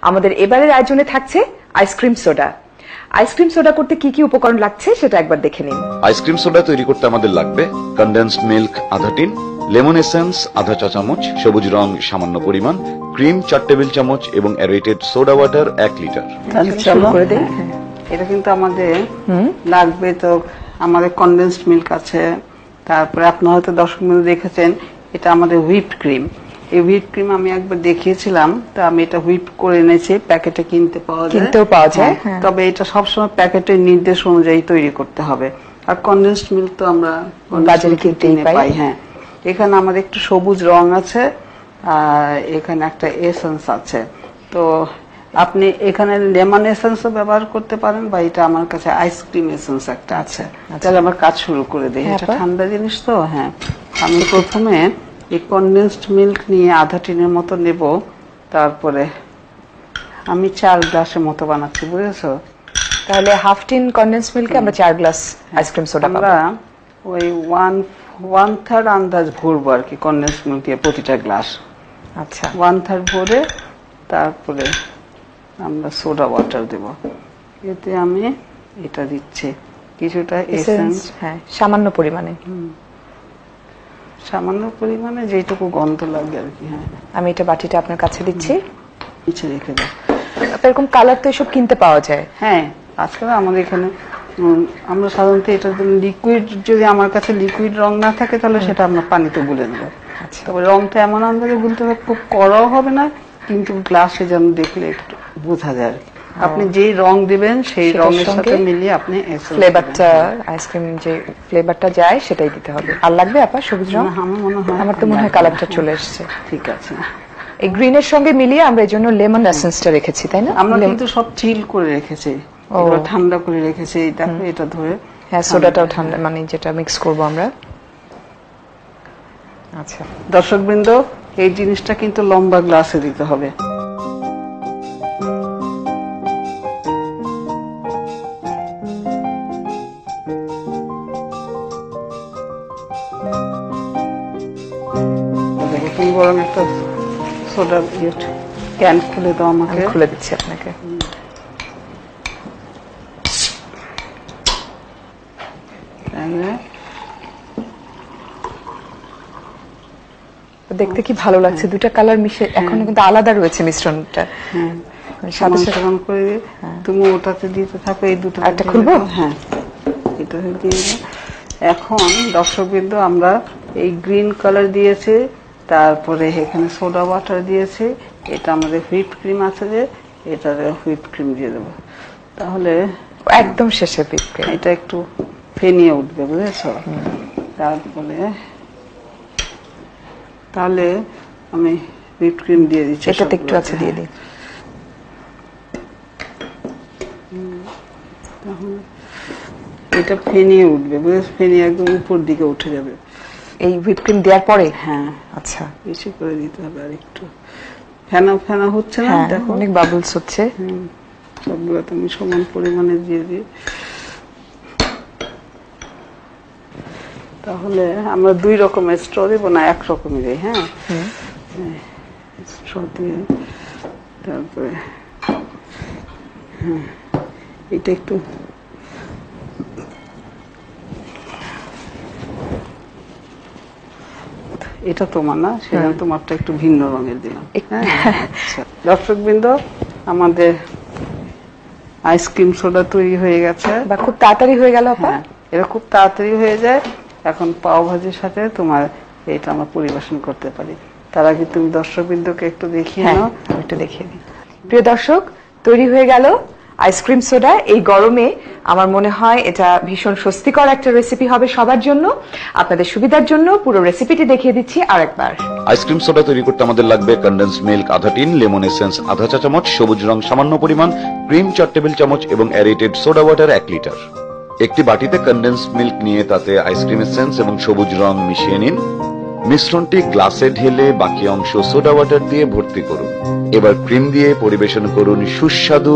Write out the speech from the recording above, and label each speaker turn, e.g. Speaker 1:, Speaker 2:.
Speaker 1: আমাদের এবারের আয়োজনে থাকছে আইসক্রিম সোডা। আইসক্রিম সোডা করতে কি কি উপকরণ লাগছে সেটা একবার দেখে নিন।
Speaker 2: আইসক্রিম সোডা তৈরি করতে আমাদের লাগবে কনডেন্সড মিল্ক আধা টিন, লেমন এসেন্স আধা চা চামচ, সবুজ রং সামান্য পরিমাণ, ক্রিম 4 টেবিল চামচ এবং অ্যারেটেড সোডা ওয়াটার 1 লিটার।
Speaker 3: এটা কিন্তু আমাদের লাগবে। তো আমাদের কনডেন্সড মিল্ক আছে, তারপরে আপনি হয়তো দর্শক বিন্দু দেখেছেন এটা আমাদের হুইপ ক্রিম। এই হুইপ ক্রিম আমি একবার দেখিয়েছিলাম, তো আমি এটা হুইপ করে এনেছি, প্যাকেটে কিনতেও পাওয়া যায়। তবে এটা সবসময় প্যাকেটের নির্দেশ অনুযায়ী তৈরি করতে হবে। আর কনডেন্সড মিল্ক তো আমরা বাজারে কিনতে পাই। হ্যাঁ, এখানে আমাদের একটু সবুজ রং আছে, আর এখানে একটা এসেন্স আছে। তো আপনি এখানে লেমন এসেন্সও ব্যবহার করতে পারেন, বা এটা আমার কাছে আইসক্রিম এসেন্স একটা আছে। তাহলে আমার কাজ শুরু করে দিই। এটা ঠান্ডা জিনিস তো। হ্যাঁ, আমি প্রথমে এই কনডেন্সড মিল্ক নিয়ে আধা টিনের মতো নেব। তারপরে আমি 4 গ্লাসের মতো বানাচ্ছি, বুঝেছো?
Speaker 1: তাহলে হাফ টিন কনডেন্সড মিল্কে আমরা 4 গ্লাস আইসক্রিম সোডা পাবো।
Speaker 3: আমরা ওই 1/3 আন্দাজ ভরবো আর কি কনডেন্সড মিল্ক দিয়ে প্রতিটা গ্লাস।
Speaker 1: আচ্ছা,
Speaker 3: 1/3 ভরে তারপরে আমরা সোডা ওয়াটার দেব। এতে আমি এটা দিচ্ছি কিছুটা এসেন্স।
Speaker 1: হ্যাঁ, সামান্য পরিমাণে,
Speaker 3: সামান্য পরিমাণে যেটুকু গন্ধ লাগে আর কি। হ্যাঁ,
Speaker 1: আমি এটা বাটিটা আপনার কাছে দিচ্ছি,
Speaker 3: নিচে রেখে দাও।
Speaker 1: এরকম কালার তো এসব কিনতে পাওয়া যায়।
Speaker 3: হ্যাঁ, আজকাল আমাদের এখানে আমরা সাধারণত এটার জন্য লিকুইড, যদি আমার কাছে লিকুইড রং না থাকে তাহলে সেটা আমরা পানিতে গুলে নেব। তবে রংটা এমন আন্দাজে গুলতে হবে, খুব কড়াও হবে না, কিন্তু গ্লাসে যেন দেখলে একটু বোঝা যায়। আপনি যেই রং দিবেন সেই রঙের সাথে মিলিয়ে আপনি
Speaker 1: ফ্লেভারটা, আইসক্রিম যে ফ্লেভারটা যায় সেটাই দিতে হবে। আর লাগবে আপা সবুজ রং? আমার তো মনে হয় কালারটা চলে এসেছে।
Speaker 3: ঠিক আছে,
Speaker 1: এই গ্রিনের সঙ্গে মিলিয়ে আমরা এই জন্য লেমন এসেন্সটা রেখেছি, তাই না?
Speaker 3: আমরা কিন্তু সব চিল করে রেখেছি, এগুলো ঠান্ডা করে রেখেছি। দেখো এটা ধরে।
Speaker 1: হ্যাঁ, সোডাটাও ঠান্ডা, মানে যেটা মিক্স করব আমরা। আচ্ছা
Speaker 3: দর্শকবৃন্দ, এই জিনিসটা কিন্তু লম্বা গ্লাসে দিতে হবে। তুমি বরং একটা সোডা ক্যান খুলে দাও আমাকে।
Speaker 1: খুলে দিচ্ছি আপনাকে। দেখতে কি ভালো লাগছে, দুটা কালার মিশে এখন কিন্তু আলাদা রয়েছে মিশ্রণটা।
Speaker 3: সাথে সাথে করে তুমি ওটাতে দিতে থাকো, এই দুটো
Speaker 1: একটা খুলবো।
Speaker 3: হ্যাঁ, এটা দিয়ে এখন দর্শকবৃন্দ আমরা এই গ্রিন কালার দিয়েছি, তারপরে এখানে সোডা ওয়াটার দিয়েছি, এটা আমাদের হুইপ ক্রিম আছে, যে এটাতে হুইপ ক্রিম দিয়ে দেবো। তাহলে
Speaker 1: একদম শেষে হুইপ ক্রিম,
Speaker 3: এটা একটু ফেনিয়ে উঠবে, বুঝেছো? তাহলে আমি হুইপ ক্রিম দিয়ে দিচ্ছি।
Speaker 1: এটাতে একটু আছে দিয়ে দিই।
Speaker 3: এটা ফেনিয়ে উঠবে, বুঝেছো? ফেনিয়ে একদম উপর দিকে উঠে যাবে
Speaker 1: এই হুইপ ক্রিম দেওয়ার পরে।
Speaker 3: হ্যাঁ,
Speaker 1: আচ্ছা,
Speaker 3: বেশি করে দিতে হবে। আর একটু ফেনা ফেনা হচ্ছে না, দেখো
Speaker 1: অনেক বাবলস হচ্ছে।
Speaker 3: সবগুলো তুমি সমান পরিমাণে দিয়ে দিই। তাহলে আমরা 2 রকমের স্ট্র দিব না, 1 রকমেরই। হ্যাঁ, স্ট্র দিয়ে তারপরে এটা একটু এটা তোমার না, সেটা তোমারটা একটু ভিন্ন রঙের দিলাম। দর্শকবৃন্দ, আমাদের আইসক্রিম সোডা তৈরি হয়ে গেছে,
Speaker 1: বা খুব তাড়াতাড়ি হয়ে গেল।
Speaker 3: হ্যাঁ, এটা খুব তাড়াতাড়ি হয়ে যায়। এখন পাও ভাজির সাথে তোমার এটা আমরা পরিবেশন করতে পারি। তার আগে তুমি দর্শকবৃন্দকে একটু দেখিয়ে নাও।
Speaker 1: একটু দেখিয়ে দিই। প্রিয় দর্শক, তৈরি হয়ে গেল আইসক্রিম সোডা। এই গরমে আমার মনে হয় এটা ভীষণ স্বস্তিকর একটা রেসিপি হবে সবার জন্য। আপনাদের সুবিধার জন্য পুরো রেসিপিটি দেখিয়ে দিচ্ছি আরেকবার।
Speaker 2: আইসক্রিম সোডা তৈরি করতে আমাদের লাগবে কনডেন্সড মিল্ক আধা টিন, লেমন এসেন্স আধা চা চামচ, সবুজ রং সামান্য পরিমাণ, ক্রিম 4 টেবিল চামচ এবং অ্যারেটেড সোডা ওয়াটার 1 লিটার। একটি বাটিতে কনডেন্সড মিল্ক নিয়ে তাতে আইসক্রিম এসেন্স এবং সবুজ রং মিশিয়ে নিন। মিশ্রণটি গ্লাসে ঢেলে বাকি অংশ সোডা ওয়াটার দিয়ে ভর্তি করুন। এবার ক্রিম দিয়ে পরিবেশন করুন সুস্বাদু